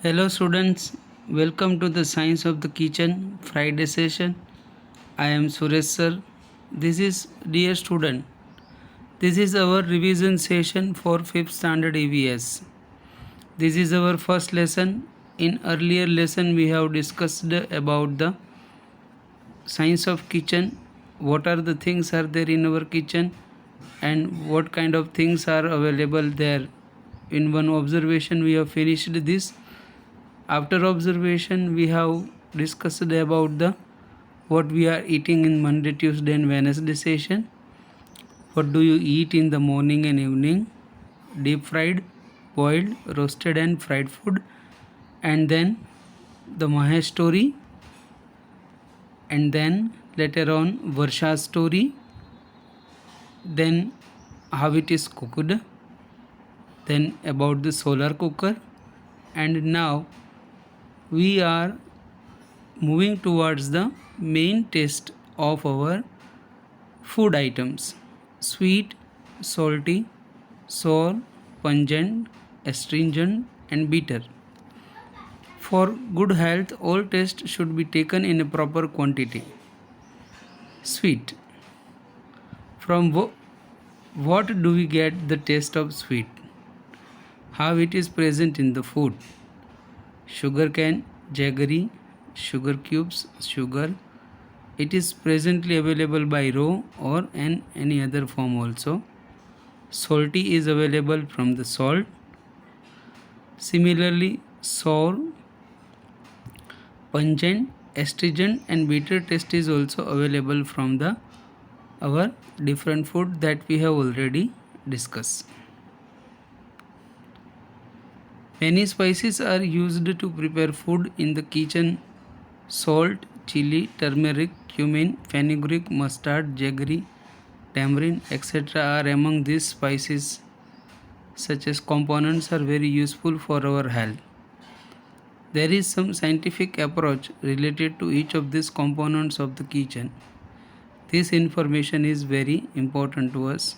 Hello students, welcome to the Science of the Kitchen Friday session. I am Suresh sir. This is dear student. This is our revision session for 5th standard EVS. This is our first lesson. In earlier lesson we have discussed about the science of kitchen, what are the things are there in our kitchen and what kind of things are available there. In one observation we have finished this. After observation we have discussed about the what we are eating in Monday, Tuesday and Wednesday session. What do you eat in the morning and evening? Deep fried, boiled, roasted and fried food. And then the Mahesh story. And then later on Varsha's story. Then how it is cooked. Then about the solar cooker. And now we are moving towards the main taste of our food items: sweet, salty, sour, pungent, astringent and bitter. For good health, all taste should be taken in a proper quantity. Sweet. From what do we get the taste of sweet? How it is present in the food? Sugar cane, jaggery, sugar cubes, sugar. It is presently available by raw or in any other form also. Salty is available from the salt. Similarly, sour, pungent, astringent and bitter taste is also available from the our different food that we have already discussed. Many spices are used to prepare food in the kitchen. Salt, chili, turmeric, cumin, fenugreek, mustard, jaggery, tamarind, etc. are among these spices. Such as components are very useful for our health. There is some scientific approach related to each of these components of the kitchen. This information is very important to us.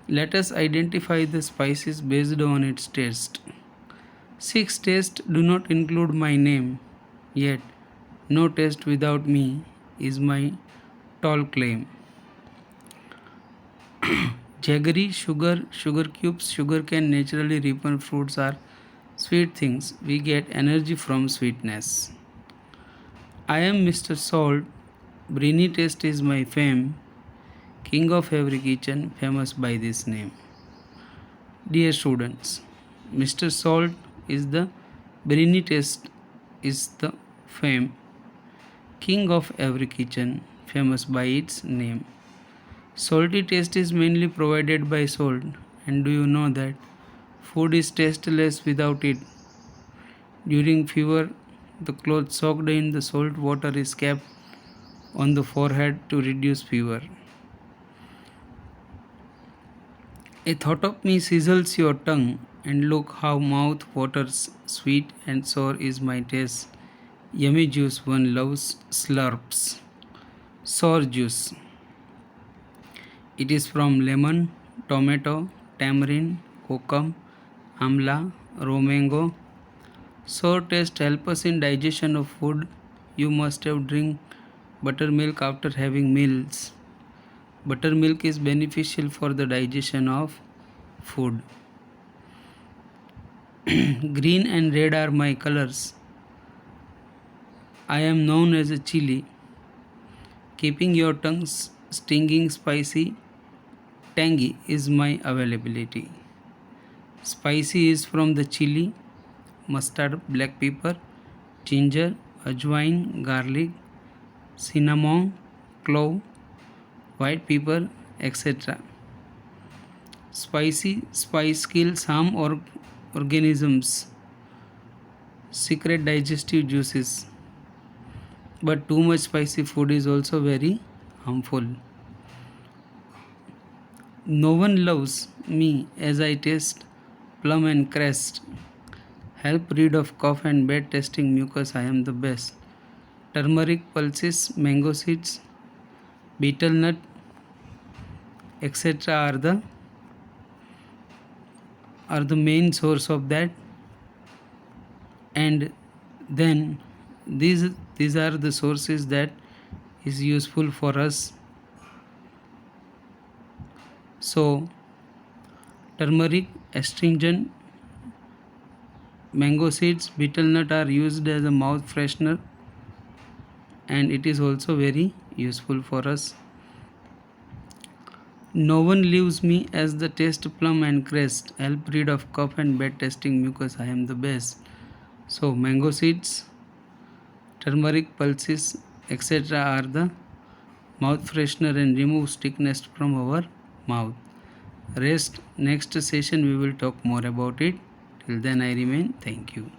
Let us identify the spices based on its taste. 6 tastes do not include my name, yet no taste without me is my tall claim. Jaggery, sugar, sugar cubes, sugar cane, naturally ripened fruits are sweet things. We get energy from sweetness. I am Mr. Salt. Briny taste is my fame. King of every kitchen, famous by this name. Dear students, Mr. Salt is the briny taste is the fame. King of every kitchen, famous by its name. Salty taste is mainly provided by salt, and do you know that food is tasteless without it? During fever, the cloth soaked in the salt water is kept on the forehead to reduce fever. A thought of me sizzles your tongue, and look how mouth waters. Sweet and sour is my taste. Yummy juice one loves slurps. Sour juice. It is from lemon, tomato, tamarind, kokum, amla, raw mango. Sour taste help us in digestion of food. You must have drink buttermilk after having meals. Buttermilk is beneficial for the digestion of food. Green and red are my colors. I am known as a chili. Keeping your tongue stinging spicy, tangy is my availability. Spicy is from the chili, mustard, black pepper, ginger, ajwain, garlic, cinnamon, clove, white pepper, etc. Spicy spice kills harm or organisms, secret digestive juices. But too much spicy food is also very harmful. No one loves me as I taste plum and crest. Help rid of cough and bad tasting mucus, I am the best. Turmeric, pulses, mango seeds, betel nut, etc. are the main source of that and then these are the sources that is useful for us. So turmeric, astringent, mango seeds, betel nut are used as a mouth freshener, and it is also very useful for us. No one leaves me as the taste plum and crest, help rid of cough and bad tasting mucus. I am the best. So mango seeds, turmeric pulses, etc. are the mouth freshener and remove stickness from our mouth. Rest next session we will talk more about it. Till then I remain. Thank you.